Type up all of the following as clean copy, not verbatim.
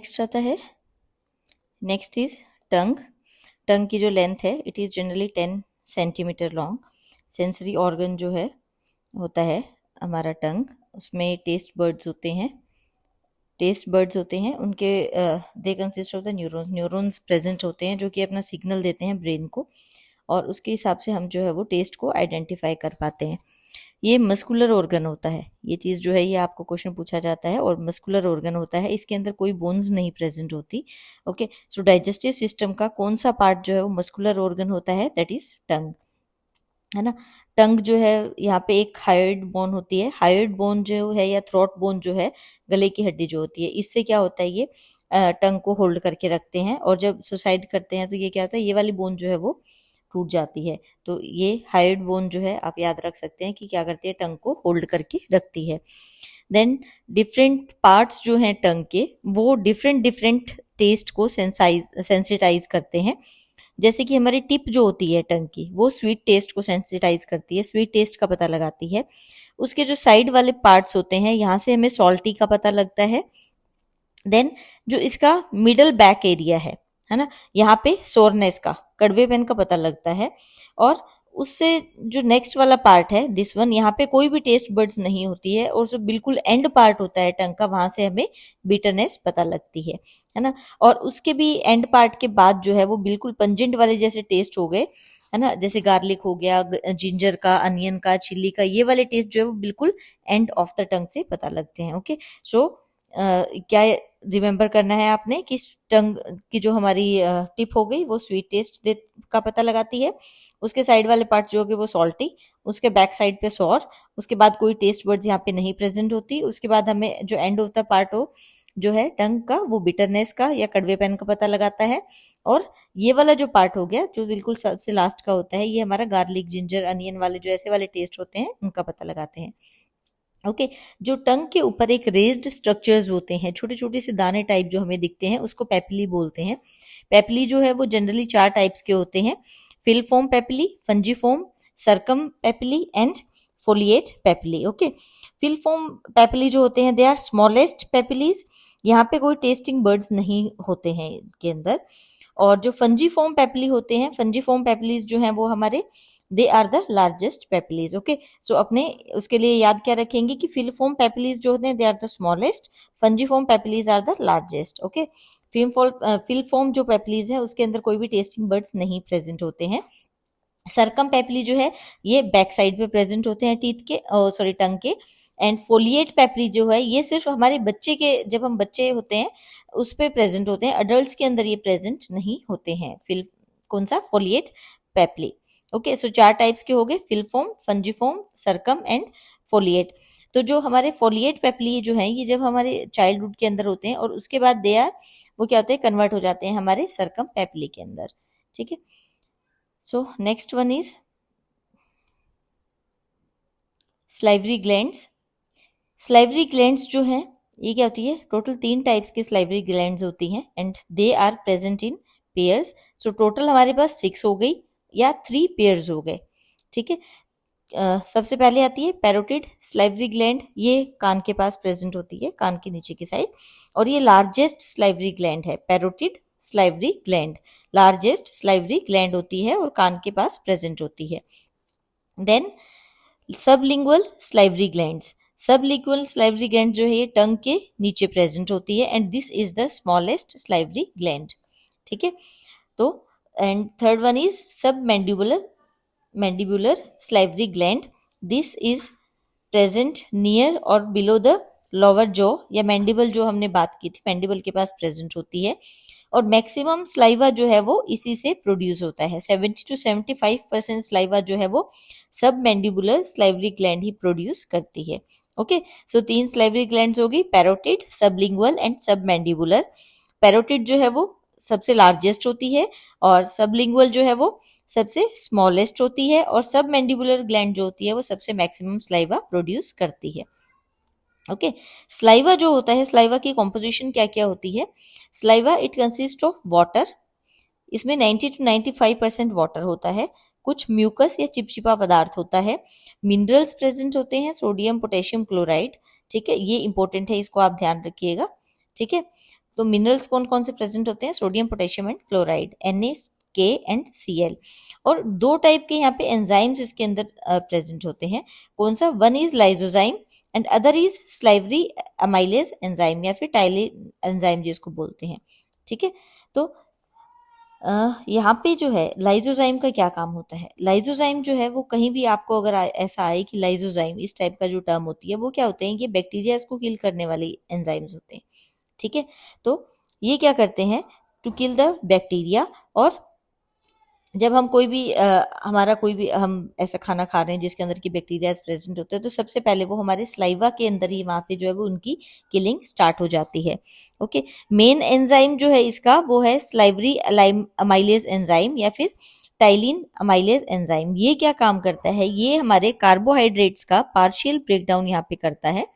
Next आता है, next is tongue. टंग की जो लेंथ है it is generally 10 centimetre long. Sensory organ जो है होता है हमारा टंग, उसमें टेस्ट बर्ड्स होते हैं उनके they consist of the neurons. Neurons present होते हैं जो कि अपना सिग्नल देते हैं ब्रेन को, और उसके हिसाब से हम जो है वो टेस्ट को आइडेंटिफाई कर पाते हैं। ये मस्कुलर ऑर्गन होता है, ये चीज़ जो है ये आपको क्वेश्चन पूछा जाता है, और मस्कुलर ऑर्गन होता है, इसके अंदर कोई बोन्स नहीं प्रेजेंट होती। ओके, सो डाइजेस्टिव सिस्टम का कौन सा पार्ट जो है वो मस्कुलर ऑर्गन होता है, दैट इज टंग, है ना। टंग जो है यहाँ पे एक हायोइड बोन होती है। हायोइड बोन जो है या थ्रोट बोन जो है, गले की हड्डी जो होती है, इससे क्या होता है ये टंग को होल्ड करके रखते हैं, और जब सुसाइड करते हैं तो ये क्या होता है, ये वाली बोन जो है वो टूट जाती है। तो ये हायोइड बोन जो है आप याद रख सकते हैं कि क्या करती है, टंग को होल्ड करके रखती है। देन डिफरेंट पार्ट्स जो हैं टंग के, वो डिफरेंट डिफरेंट टेस्ट को सेंसिटाइज करते हैं। जैसे कि हमारी टिप जो होती है टंग की, वो स्वीट टेस्ट को सेंसिटाइज करती है, स्वीट टेस्ट का पता लगाती है। उसके जो साइड वाले पार्ट्स होते हैं, यहाँ से हमें सॉल्टी का पता लगता है। देन जो इसका मिडल बैक एरिया है ना, यहाँ पे सोरनेस का, कड़वेपन का पता लगता है। और उससे जो नेक्स्ट वाला पार्ट है दिस वन, यहाँ पे कोई भी टेस्ट बड्स नहीं होती है, और जो बिल्कुल एंड पार्ट होता है टंग का, वहां से हमें बिटरनेस पता लगती है ना। और उसके भी एंड पार्ट के बाद जो है वो बिल्कुल पंजेंट वाले जैसे टेस्ट हो गए, है ना, जैसे गार्लिक हो गया, जिंजर का, अनियन का, चिल्ली का, ये वाले टेस्ट जो है वो बिल्कुल एंड ऑफ द टंग से पता लगते हैं। ओके, सो क्या रिमेम्बर करना है आपने कि टंग की जो हमारी टिप हो गई वो स्वीट टेस्ट का पता लगाती है, उसके साइड वाले पार्ट जो होंगे वो सॉल्टी, उसके बैक साइड पे सॉर, उसके बाद कोई टेस्ट वर्ड्स यहाँ पे नहीं प्रेजेंट होती, उसके बाद हमें जो एंड ऑफ द पार्ट हो जो है टंग का, वो बिटरनेस का या कड़वेपन का पता लगाता है। और ये वाला जो पार्ट हो गया जो बिल्कुल सबसे लास्ट का होता है, ये हमारा गार्लिक, जिंजर, अनियन वाले जो ऐसे वाले टेस्ट होते हैं उनका पता लगाते हैं। ओके, जो टंग के ऊपर एक रेज्ड स्ट्रक्चर्स होते हैं, छोटे छोटे से दाने टाइप जो हमें दिखते हैं, उसको पेपिली बोलते हैं। पेपिली जो है वो जनरली 4 टाइप्स के होते हैं, filiform papillae, fungiform, circum papillae and foliate papillae. Okay, filiform papillae जो होते हैं दे आर स्मॉलेस्ट पेपिलीज, यहाँ पे कोई टेस्टिंग बर्ड्स नहीं होते हैं इनके अंदर। और जो फंजीफॉर्म पेपिली होते हैं, फंजीफॉर्म पेपिलीज जो हैं वो हमारे, they are the largest papillae. Okay, so अपने उसके लिए याद क्या रखेंगे कि फिलफॉर्म पेपिलीज जो होते हैं they are the smallest, fungiform papillae are the largest. Okay, filiform जो पेपिलीज है उसके अंदर कोई भी टेस्टिंग बर्ड्स नहीं प्रेजेंट होते हैं। सरकम पेपिली जो है ये बैक साइड पे प्रेजेंट होते हैं टीथ के, सॉरी टंग के। एंड फोलिएट पेपिली जो है ये सिर्फ हमारे बच्चे के, जब हम बच्चे होते हैं उस पे प्रेजेंट होते हैं, अडल्ट्स के अंदर ये प्रेजेंट नहीं होते हैं। फिल कौन सा, फोलिएट पेपिली। ओके, सो 4 टाइप्स के हो गए, फिलफॉर्म, फंजीफॉर्म, सरकम एंड फोलिएट। तो जो हमारे फोलिएट पेपिली जो है ये जब हमारे चाइल्डहुड के अंदर होते हैं, और उसके बाद दे आर, वो क्या होते हैं, कन्वर्ट हो जाते हैं हमारे सरकम पेपिली के अंदर। ठीक है, so next one is salivary glands. Salivary glands जो हैं ये क्या होती है, टोटल 3 टाइप्स की स्लाइवरी ग्लैंड्स होती हैं, and they are present in pairs. So total हमारे पास 6 हो गई या 3 पेयर्स हो गए। ठीक है, सबसे पहले आती है पैरोटिड स्लाइवरी ग्लैंड, ये कान के पास प्रेजेंट होती है, कान के नीचे की साइड, और ये लार्जेस्ट स्लाइवरी ग्लैंड है। Parotid salivary gland largest salivary gland होती है और कान के पास प्रेजेंट होती है। Then sublingual salivary glands, sublingual salivary gland जो है ये टंग के नीचे प्रेजेंट होती है, and this is the smallest salivary gland. ठीक है, तो and third one is submandibular salivary gland, this is present near और बिलो द लोअर जॉ, या मैंडिबल जो हमने बात की थी, मैंडिबल के पास प्रेजेंट होती है, और मैक्सिमम स्लाइवा जो है वो इसी से प्रोड्यूस होता है। 70 to 75% स्लाइवा जो है वो सब मैंडिबुलर स्लाइवरी ग्लैंड ही प्रोड्यूस करती है। ओके, सो 3 स्लाइवरी ग्लैंड्स होगी, पैरोटिड, सबलिंगुअल एंड सब मैंडिबुलर। पैरोटिड जो है वो सबसे लार्जेस्ट होती है, और सबलिंगुअल जो है वो सबसे स्मॉलेस्ट होती है, और सब मैंडिबुलर ग्लैंड जो होती है वो सबसे मैक्सिमम स्लाइवा प्रोड्यूस करती है। ओके, स्लाइवा जो होता है, स्लाइवा की कॉम्पोजिशन क्या क्या होती है। Saliva it consist of water, इसमें 90 to 95% वाटर होता है, कुछ म्यूकस या चिपचिपा पदार्थ होता है, मिनरल्स प्रेजेंट होते हैं, सोडियम, पोटेशियम क्लोराइड। ठीक है, ये इंपॉर्टेंट है, इसको आप ध्यान रखिएगा। ठीक है, तो मिनरल्स कौन कौन से प्रेजेंट होते हैं? Sodium, potassium and chloride, Na, K and Cl। और दो टाइप के यहाँ पे एंजाइम्स इसके अंदर प्रेजेंट होते हैं। कौन सा? One is lysozyme and other is salivary amylase enzyme या फिर टाइलिन एंजाइम जिसको बोलते हैं। ठीक है, तो यहाँ पे जो है लाइजोजाइम का क्या काम होता है? लाइजोजाइम जो है वो कहीं भी आपको अगर ऐसा आए कि लाइजोजाइम इस टाइप का जो टर्म होती है, वो क्या होते हैं? ये बैक्टीरिया को किल करने वाले एंजाइम्स होते हैं। ठीक है, तो ये क्या करते हैं? To kill the bacteria. और जब हम कोई भी हमारा कोई भी हम ऐसा खाना खा रहे हैं जिसके अंदर की बैक्टीरिया प्रेजेंट होते हैं, तो सबसे पहले वो हमारे स्लाइवा के अंदर ही वहां पे जो है वो उनकी किलिंग स्टार्ट हो जाती है। ओके, मेन एंजाइम जो है इसका वो है स्लाइवरी अमाइलेज एंजाइम या फिर टाइलिन अमाइलेज एंजाइम। ये क्या काम करता है? ये हमारे कार्बोहाइड्रेट्स का पार्शियल ब्रेकडाउन यहाँ पे करता है।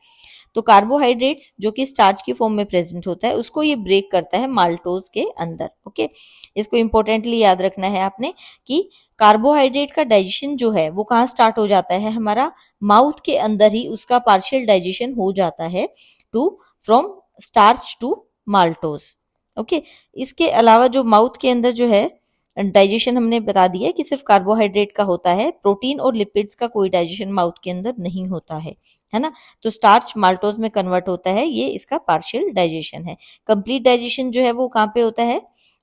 तो कार्बोहाइड्रेट्स जो कि स्टार्च की फॉर्म में प्रेजेंट होता है, उसको ये ब्रेक करता है माल्टोज के अंदर। ओके, इसको इंपॉर्टेंटली याद रखना है आपने कि कार्बोहाइड्रेट का डाइजेशन जो है वो कहाँ स्टार्ट हो जाता है? हमारा माउथ के अंदर ही उसका पार्शियल डाइजेशन हो जाता है to from starch to maltose. Okay, इसके अलावा जो माउथ के अंदर जो है डाइजेशन हमने बता दिया कि सिर्फ कार्बोहाइड्रेट का होता है, प्रोटीन और लिपिड्स का कोई डाइजेशन माउथ के अंदर नहीं होता है ना। तो स्टार्च माल्टोज में कन्वर्ट होता है, ये इसका पार्शियल डाइजेशन है। कंप्लीट डाइजेशन जो है वो कहाँ पे होता है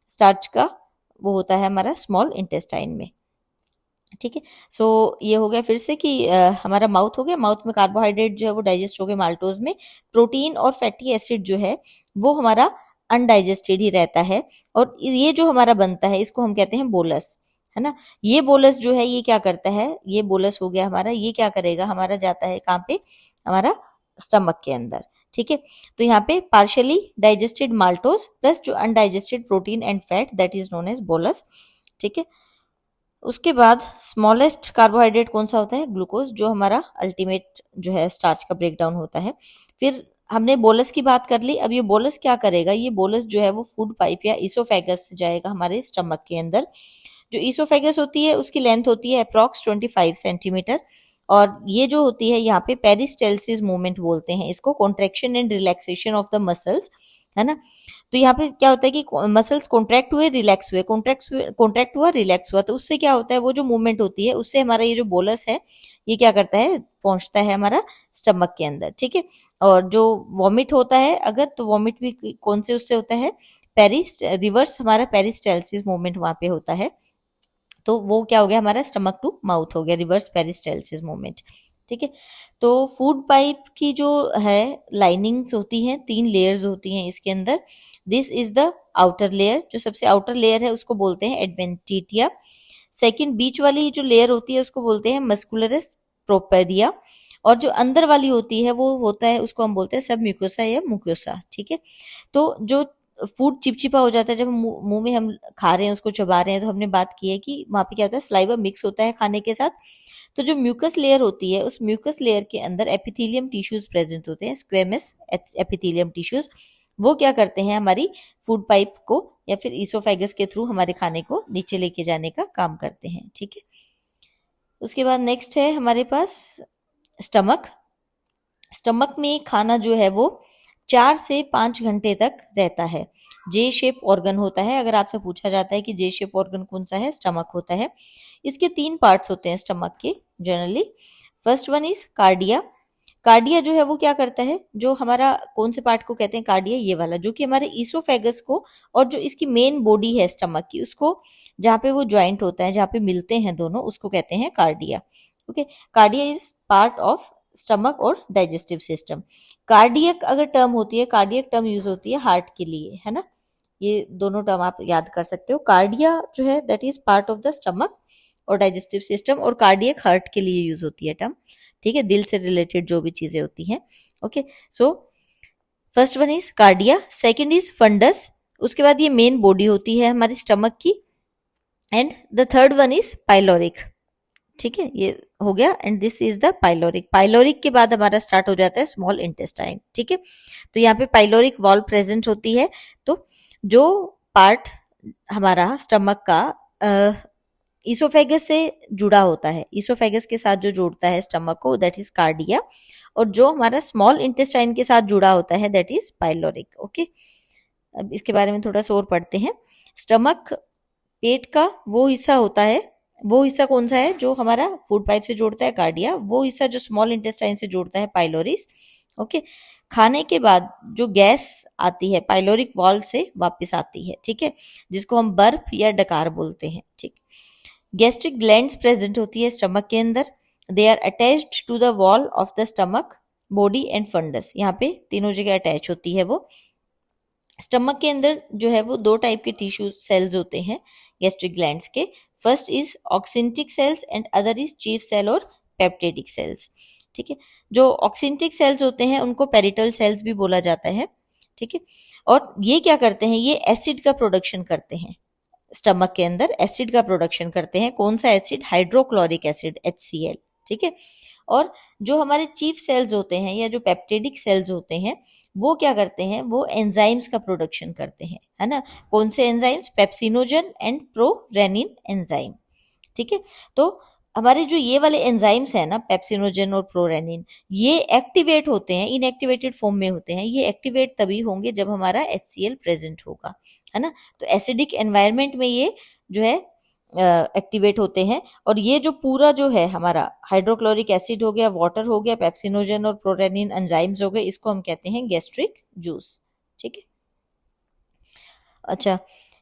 स्टार्च का? वो होता है हमारा स्मॉल इंटेस्टाइन में। ठीक है, सो ये हो गया फिर से कि हमारा माउथ हो गया, माउथ में कार्बोहाइड्रेट जो है वो डाइजेस्ट हो गए माल्टोज में। प्रोटीन और फैटी एसिड जो है वो हमारा अनडाइजेस्टेड ही रहता है। और ये जो हमारा बनता है इसको हम कहते हैं बोलस, है ना। ये बोलस जो है ये क्या करता है? ये बोलस हो गया हमारा, ये क्या करेगा? हमारा जाता है कहाँ पे? हमारा स्टमक के अंदर। ठीक है, तो यहाँ पे पार्शियली डाइजेस्टेड माल्टोज प्लस जो undigested protein and fat that is known as bolus. ठीक है, उसके बाद स्मॉलेस्ट कार्बोहाइड्रेट कौन सा होता है? ग्लूकोज, जो हमारा अल्टीमेट जो है स्टार्च का ब्रेकडाउन होता है। फिर हमने बोलस की बात कर ली। अब ये बोलस क्या करेगा? ये बोलस जो है वो फूड पाइप या इसोफेगस से जाएगा हमारे स्टमक के अंदर। जो इसोफेगस होती है उसकी लेंथ होती है अप्रॉक्स 25 सेंटीमीटर। और ये जो होती है यहाँ पे पेरिस्टेल्सिस मूवमेंट बोलते हैं इसको, contraction and relaxation of the muscles, है ना। तो यहाँ पे क्या होता है कि मसल्स कॉन्ट्रैक्ट हुए, रिलैक्स हुए, कॉन्ट्रैक्ट हुआ, रिलैक्स हुआ, तो उससे क्या होता है? वो जो मूवमेंट होती है उससे हमारा ये जो बोलस है ये क्या करता है? पहुंचता है हमारा स्टमक के अंदर। ठीक है, और जो वॉमिट होता है अगर, तो वॉमिट भी कौन से उससे होता है? रिवर्स हमारा पेरिस्टेल्सिस मूवमेंट वहां पे होता है। तो वो क्या हो गया? हमारा स्टमक टू माउथ हो गया, रिवर्स पेरिस्टेल्सिस मूवमेंट। ठीक है, तो फूड पाइप की जो है लाइनिंग्स होती हैं, 3 लेयर्स होती हैं इसके अंदर। This is the outer layer, जो सबसे आउटर लेयर है उसको बोलते हैं एडवेंटिटिया। सेकंड बीच वाली जो लेयर होती है उसको बोलते हैं मस्कुलरस प्रोपेरिया। और जो अंदर वाली होती है वो होता है, उसको हम बोलते हैं सब म्यूकोसा या मुकोसा। ठीक है, तो जो फूड चिपचिपा हो जाता है जब मुंह में हम खा रहे हैं, उसको चबा रहे हैं, तो हमने बात की है कि वहां पे क्या होता है? स्लाइवा मिक्स होता है खाने के साथ। तो जो म्यूकस लेयर होती है उस म्यूकस लेयर के अंदर एपिथेलियम टिश्यूज प्रेजेंट होते हैं, स्क्वेमस एपिथेलियम टिश्यूज। वो क्या करते हैं? हमारी फूड पाइप को या फिर इसोफेगस के थ्रू हमारे खाने को नीचे लेके जाने का काम करते हैं। ठीक है, उसके बाद नेक्स्ट है हमारे पास स्टमक। स्टमक में खाना जो है वो 4 से 5 घंटे तक रहता है। जे शेप ऑर्गन होता है। अगर आपसे पूछा जाता है कि जे शेप ऑर्गन कौन सा है, स्टमक होता है। इसके 3 पार्ट्स होते हैं स्टमक के generally. First one is cardia. Cardia जो है वो क्या करता है? जो हमारा कौन से पार्ट को कहते हैं कार्डिया? ये वाला जो कि हमारे ईसोफेगस को और जो इसकी मेन बॉडी है स्टमक की, उसको जहाँ पे वो ज्वाइंट होता है, जहाँ पे मिलते हैं दोनों, उसको कहते हैं cardia. Okay, cardia is part of stomach और डाइजेस्टिव सिस्टम। कार्डियक अगर टर्म होती है, कार्डियक टर्म यूज होती है हार्ट के लिए, है ना। ये दोनों टर्म आप याद कर सकते हो। कार्डिया जो है that is part of the stomach और डाइजेस्टिव सिस्टम, और कार्डियक हार्ट के लिए यूज होती है टर्म। ठीक है, दिल से रिलेटेड जो भी चीजें होती हैं। Okay, so first one is cardia, second is fundus, उसके बाद ये मेन बॉडी होती है हमारी स्टमक की, and the third one is pyloric. ठीक है, ये हो गया, and this is the pyloric. Pyloric के बाद हमारा स्टार्ट हो जाता है स्मॉल इंटेस्टाइन। ठीक है, तो यहाँ पे पाइलोरिक वॉल प्रेजेंट होती है। तो जो पार्ट हमारा स्टमक का ईसोफेगस से जुड़ा होता है, ईसोफेगस के साथ जो जोड़ता है स्टमक को, दैट इज कार्डिया। और जो हमारा स्मॉल इंटेस्टाइन के साथ जुड़ा होता है दैट इज पाइलोरिक। ओके, अब इसके बारे में थोड़ा सा और पढ़ते हैं। स्टमक पेट का वो हिस्सा होता है, वो हिस्सा कौन सा है जो हमारा फूड पाइप से जोड़ता है, कार्डिया। वो हिस्सा जो स्मॉल इंटेस्टाइन से जोड़ता है, पाइलोरिस। ओके। खाने के बाद जो गैस आती है पाइलोरिक वाल्व से वापस आती है, ठीक है, जिसको हम बर्प या डकार बोलते हैं, ठीक। गैस्ट्रिक ग्लैंड्स प्रेजेंट होती है स्टमक के अंदर। They are attached to the wall of the stomach, body and fundus, यहाँ पे तीनों जगह अटैच होती है वो। स्टमक के अंदर जो है वो दो टाइप के टिश्यू सेल्स होते हैं गैस्ट्रिक ग्लैंड्स के। First is oxyntic cells and other is chief cell और पेप्टेडिक सेल्स, ठीक है। जो ऑक्सिंटिक सेल्स होते हैं उनको पेरिटल सेल्स भी बोला जाता है, ठीक है। और ये क्या करते हैं, ये एसिड का प्रोडक्शन करते हैं, स्टमक के अंदर एसिड का प्रोडक्शन करते हैं। कौन सा एसिड, हाइड्रोक्लोरिक एसिड, HCl, ठीक है। और जो हमारे चीफ सेल्स होते हैं या जो पेप्टेडिक सेल्स होते हैं वो क्या करते हैं, वो एंजाइम्स का प्रोडक्शन करते हैं, है ना। कौन से enzymes, pepsinogen and prorennin enzyme, ठीक है। तो हमारे जो ये वाले एंजाइम्स है ना, पेप्सिनोजन और प्रोरेनिन, ये एक्टिवेट होते हैं, इनएक्टिवेटेड फॉर्म में होते हैं। ये एक्टिवेट तभी होंगे जब हमारा HCl प्रेजेंट होगा, है ना। तो एसिडिक एनवायरनमेंट में ये जो है एक्टिवेट होते हैं। और ये जो पूरा जो है हमारा हाइड्रोक्लोरिक एसिड हो गया, वाटर हो गया, पेप्सिनोजन और प्रोरेनिन एंजाइम्स हो गए, इसको हम कहते हैं गैस्ट्रिक जूस, ठीक है। अच्छा,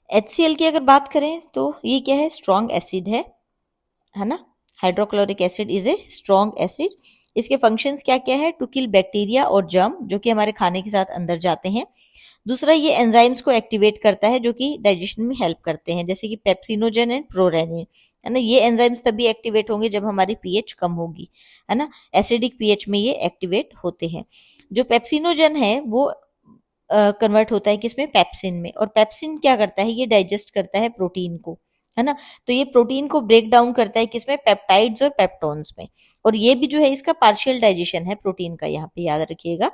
HCl की अगर बात करें तो ये क्या है, स्ट्रॉन्ग एसिड है ना। Hydrochloric acid is a strong acid. इसके फंक्शंस क्या क्या है, टू किल बैक्टीरिया और जर्म जो कि हमारे खाने के साथ अंदर जाते हैं। दूसरा, ये एंजाइम्स को एक्टिवेट करता है जो कि डाइजेशन में हेल्प करते हैं, जैसे कि पेप्सिनोजन एंड प्रोरेनिन, है ना। ये एंजाइम्स तभी एक्टिवेट होंगे जब हमारी पीएच कम होगी, है ना। एसिडिक पीएच में ये एक्टिवेट होते हैं। जो पेप्सिनोजन है वो कन्वर्ट होता है किसमें, पेप्सिन में। और पेप्सिन क्या करता है, ये डाइजेस्ट करता है प्रोटीन को, है ना। तो ये प्रोटीन को ब्रेक डाउन करता है किसमें, पेप्टाइड्स और पेप्टोन्स में। और ये भी जो है इसका पार्शियल डाइजेशन है प्रोटीन का, यहाँ पे याद रखिएगा।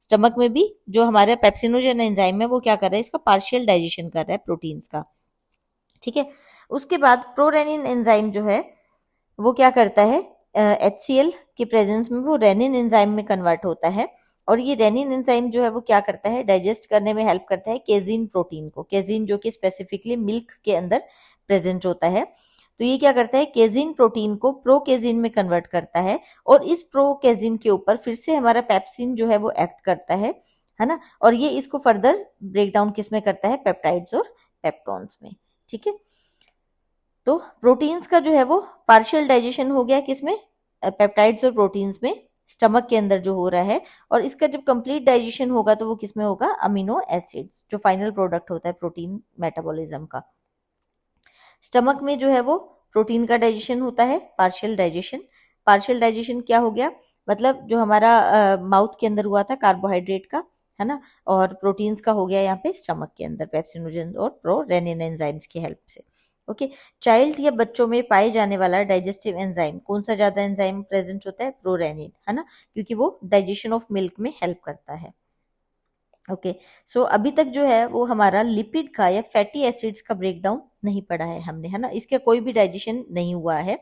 स्टमक में भी जो हमारा पेप्सिनोजन एंजाइम है वो क्या कर रहा है, इसका पार्शियल डाइजेशन कर रहा है प्रोटीन्स का, ठीक है। उसके बाद प्रोरेनिन एंजाइम जो है वो क्या करता है, HCl के प्रेजेंस में वो रेनिन एंजाइम में कन्वर्ट होता है। और ये रेनिन एंजाइम जो है वो क्या करता है, डाइजेस्ट करने में हेल्प करता है केजीन प्रोटीन को, केजीन जो कि स्पेसिफिकली मिल्क के अंदर प्रेजेंट होता है। तो ये क्या करता है, केजीन प्रोटीन को प्रोकेजीन में कन्वर्ट करता है। और इस प्रोकेजीन के ऊपर फिर से हमारा पेप्सिन जो है वो एक्ट करता है ना। और ये इसको फर्दर ब्रेक डाउन किस में करता है, पेप्टाइड्स और पेप्टोन्स में, ठीक है। तो प्रोटीन्स का जो है वो पार्शियल डाइजेशन हो गया किसमें, पेप्टाइड्स और प्रोटीन्स में, स्टमक के अंदर जो हो रहा है। और इसका जब कंप्लीट डाइजेशन होगा तो वो किसमें होगा, अमीनो एसिड्स, जो फाइनल प्रोडक्ट होता है प्रोटीन मेटाबॉलिज्म का। स्टमक में जो है वो प्रोटीन का डाइजेशन होता है, पार्शियल डाइजेशन। पार्शियल डाइजेशन क्या हो गया, मतलब जो हमारा माउथ के अंदर हुआ था कार्बोहाइड्रेट का, है ना। और प्रोटीन्स का हो गया यहाँ पे स्टमक के अंदर पेप्सिनोजन और प्रोरेनिन एंजाइम्स की हेल्प से, ओके। चाइल्ड या बच्चों में पाए जाने वाला डाइजेस्टिव एंजाइम, कौन सा ज्यादा एंजाइम प्रेजेंट होता है, प्रोरेनिन, है ना, क्योंकि वो डाइजेशन ऑफ मिल्क में हेल्प करता है, ओके। सो अभी तक जो है वो हमारा लिपिड का या फैटी एसिड्स का ब्रेकडाउन नहीं पढ़ा है हमने, है ना। इसका कोई भी डाइजेशन नहीं हुआ है।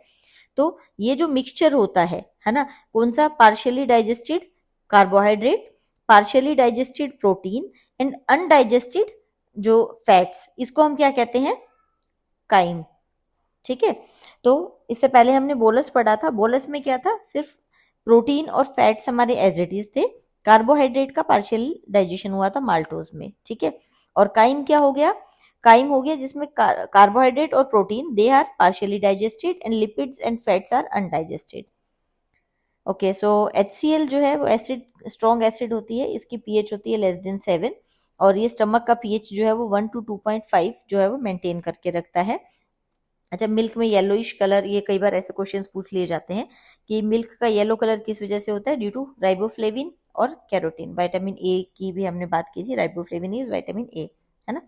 तो ये जो मिक्सचर होता है ना, कौन सा, partially digested carbohydrate, partially digested protein and undigested जो फैट्स, इसको हम क्या कहते हैं, काइम, ठीक है। तो इससे पहले हमने बोलस पढ़ा था, बोलस में क्या था, सिर्फ प्रोटीन और फैट्स हमारे एज इट इज थे। कार्बोहाइड्रेट का पार्शियल डाइजेशन हुआ था माल्टोज में, ठीक है। और काइम क्या हो गया, काइम हो गया जिसमें कार्बोहाइड्रेट और protein they are partially digested and lipids and fats are undigested, okay. So HCl जो है वो एसिड, स्ट्रॉन्ग एसिड होती है, इसकी पीएच होती है <7। और ये स्टमक का पीएच जो है वो 1 to 2.5 जो है वो मेंटेन करके रखता है। अच्छा, मिल्क में येलोइश कलर, ये कई बार ऐसे क्वेश्चंस पूछ लिए जाते हैं कि मिल्क का येलो कलर किस वजह से होता है, ड्यू टू राइबोफ्लेविन और कैरोटीन। विटामिन ए की भी हमने बात की थी, राइबोफ्लेविन इज विटामिन ए, है ना।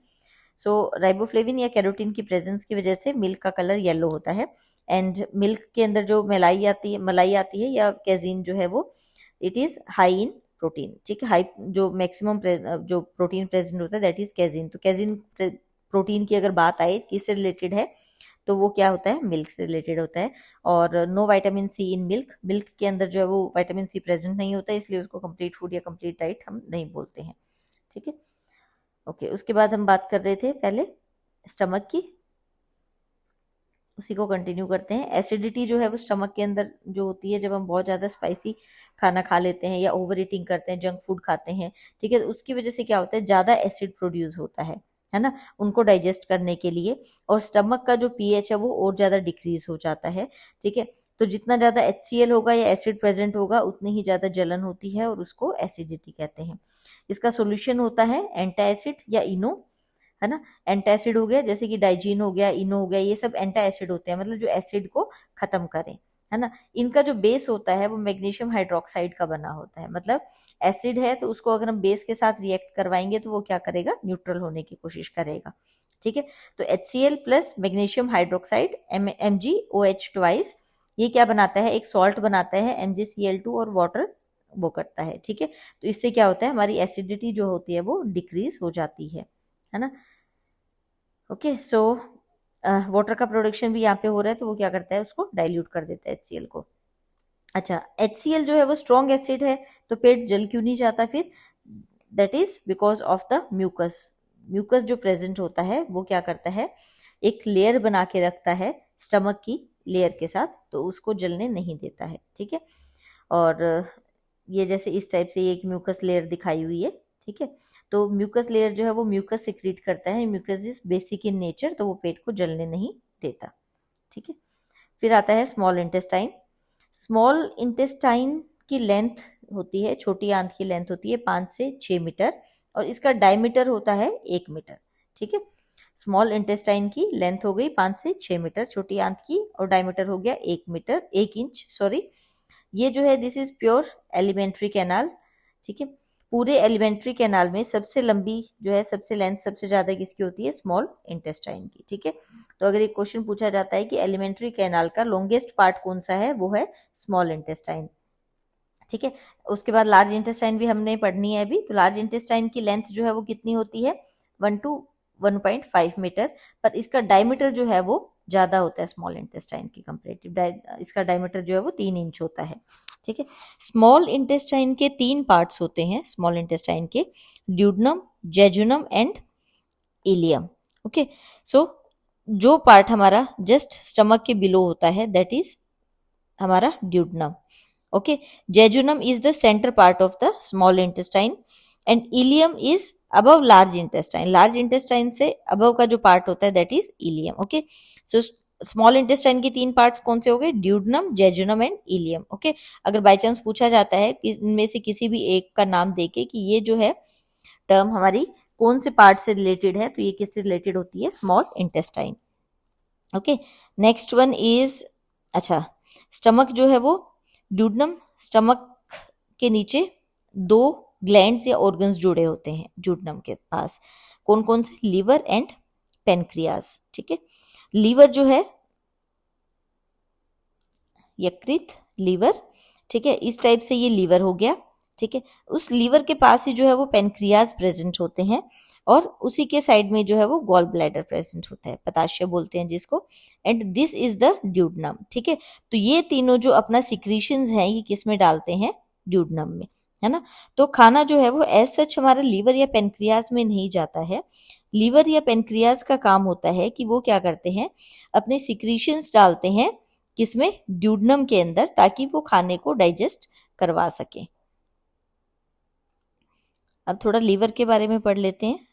सो राइबोफ्लेविन या कैरोटीन की प्रेजेंस की वजह से मिल्क का कलर येलो होता है। एंड मिल्क के अंदर जो मलाई आती है या कैजीन जो है वो, it is high in protein, ठीक है। हाई जो मैक्सिमम जो प्रोटीन प्रेजेंट होता है दैट इज कैजीन। तो कैजीन प्रोटीन की अगर बात आए किससे रिलेटेड है, तो वो क्या होता है, मिल्क से रिलेटेड होता है। और no vitamin C in milk, milk के अंदर जो है वो विटामिन सी प्रेजेंट नहीं होता है, इसलिए उसको कंप्लीट फूड या कंप्लीट डाइट हम नहीं बोलते हैं, ठीक है। ओके, उसके बाद हम बात कर रहे थे पहले स्टमक की, उसी को कंटिन्यू करते हैं। एसिडिटी जो है वो स्टमक के अंदर जो होती है जब हम बहुत ज़्यादा स्पाइसी खाना खा लेते हैं या ओवर ईटिंग करते हैं, जंक फूड खाते हैं, ठीक है, तो उसकी वजह से क्या होता है, ज़्यादा एसिड प्रोड्यूस होता है ना, उनको डाइजेस्ट करने के लिए, और स्टमक का जो पीएच है वो और ज़्यादा डिक्रीज हो जाता है, ठीक है। तो जितना ज़्यादा HCl होगा या एसिड प्रेजेंट होगा उतनी ही ज़्यादा जलन होती है और उसको एसिडिटी कहते हैं। इसका सोल्यूशन होता है एंटासिड या इनो, है ना। एंटासिड हो गया जैसे कि डाइजीन हो गया, इनो हो गया, ये सब एंटासिड होते हैं, मतलब जो एसिड को खत्म करें, है ना। इनका जो बेस होता है वो मैग्नीशियम हाइड्रोक्साइड का बना होता है, मतलब एसिड है तो उसको अगर हम बेस के साथ रिएक्ट करवाएंगे तो वो क्या करेगा, न्यूट्रल होने की कोशिश करेगा, ठीक है। तो HCl plus magnesium hydroxide MgOH twice, ये क्या बनाता है, एक सॉल्ट बनाता है MgCl2 और वाटर वो करता है, ठीक है। तो इससे क्या होता है, हमारी एसिडिटी जो होती है वो डिक्रीज हो जाती है ना। ओके, सो वाटर का प्रोडक्शन भी यहाँ पे हो रहा है तो वो क्या करता है, उसको डाइल्यूट कर देता है HCl को। अच्छा, HCl जो है वो स्ट्रॉन्ग एसिड है, तो पेट जल क्यों नहीं जाता फिर, that is because of the mucus. Mucus जो प्रेजेंट होता है वो क्या करता है, एक लेयर बना के रखता है स्टमक की लेयर के साथ, तो उसको जलने नहीं देता है, ठीक है। और ये जैसे इस टाइप से ये एक म्यूकस लेयर दिखाई हुई है, ठीक है। तो म्यूकस लेयर जो है वो म्यूकस सिक्रीट करता है, mucus is basic in nature, तो वो पेट को जलने नहीं देता, ठीक है। फिर आता है स्मॉल इंटेस्टाइन। स्मॉल इंटेस्टाइन की लेंथ होती है, छोटी आंत की लेंथ होती है 5 से 6 मीटर, और इसका डायमीटर होता है 1 मीटर, ठीक है। स्मॉल इंटेस्टाइन की लेंथ हो गई 5 से 6 मीटर छोटी आंत की, और डायमीटर हो गया 1 मीटर, 1 इंच सॉरी। ये जो है this is pure alimentary canal, ठीक है। पूरे एलिमेंट्री कैनाल में सबसे लंबी जो है, सबसे लेंथ सबसे ज्यादा किसकी होती है, स्मॉल इंटेस्टाइन की, ठीक है। तो अगर एक क्वेश्चन पूछा जाता है कि एलिमेंट्री कैनाल का लॉन्गेस्ट पार्ट कौन सा है, वो है स्मॉल इंटेस्टाइन, ठीक है। उसके बाद लार्ज इंटेस्टाइन भी हमने पढ़नी है अभी। तो लार्ज इंटेस्टाइन की लेंथ जो है वो कितनी होती है, 1 to 1.5 मीटर, पर इसका डायमीटर जो है वो ज्यादा होता है स्मॉल इंटेस्टाइन की कंपेरेटिव, इसका डायमीटर जो है वो 3 इंच होता है, ठीक है। स्मॉल इंटेस्टाइन के 3 पार्ट्स होते हैं, स्मॉल इंटेस्टाइन के, duodenum, jejunum and ileum, okay. So जो पार्ट हमारा जस्ट स्टमक के बिलो होता है दैट इज हमारा duodenum, okay. Jejunum is the center part of the small intestine and ileum is above large intestine, large intestine से above का जो part होता है that is ileum, okay. So small intestine की 3 parts कौन से हो गए, duodenum, jejunum and ileum, okay. अगर बाय चांस पूछा जाता है कि इनमें से किसी भी एक का नाम देके कि ये जो है टर्म हमारी कौन से पार्ट से रिलेटेड है, तो ये किससे रिलेटेड होती है, small intestine, okay. Next one is, अच्छा, स्टमक जो है वो ड्यूडनम, स्टमक के नीचे 2 ग्लैंड्स या ऑर्गन्स जुड़े होते हैं ड्यूडनम के पास, कौन कौन से, लीवर एंड पेनक्रियास, ठीक है। लीवर जो है यकृत, लीवर, ठीक है, इस टाइप से ये लीवर हो गया, ठीक है। उस लीवर के पास ही जो है वो पेनक्रियाज प्रेजेंट होते हैं, और उसी के साइड में जो है वो गॉल ब्लैडर प्रेजेंट होता है, पताशय बोलते हैं जिसको, and this is the duodenum, ठीक है। तो ये तीनों जो अपना सिक्रीशंस हैं ये किस में डालते हैं, ड्यूडनम में, है ना। तो खाना जो है वो एज सच हमारा लीवर या पेनक्रियाज में नहीं जाता है, लीवर या पेनक्रियाज का काम होता है कि वो क्या करते हैं, अपने सिक्रीशंस डालते हैं किसमें, ड्यूडनम के अंदर, ताकि वो खाने को डाइजेस्ट करवा सके। अब थोड़ा लीवर के बारे में पढ़ लेते हैं।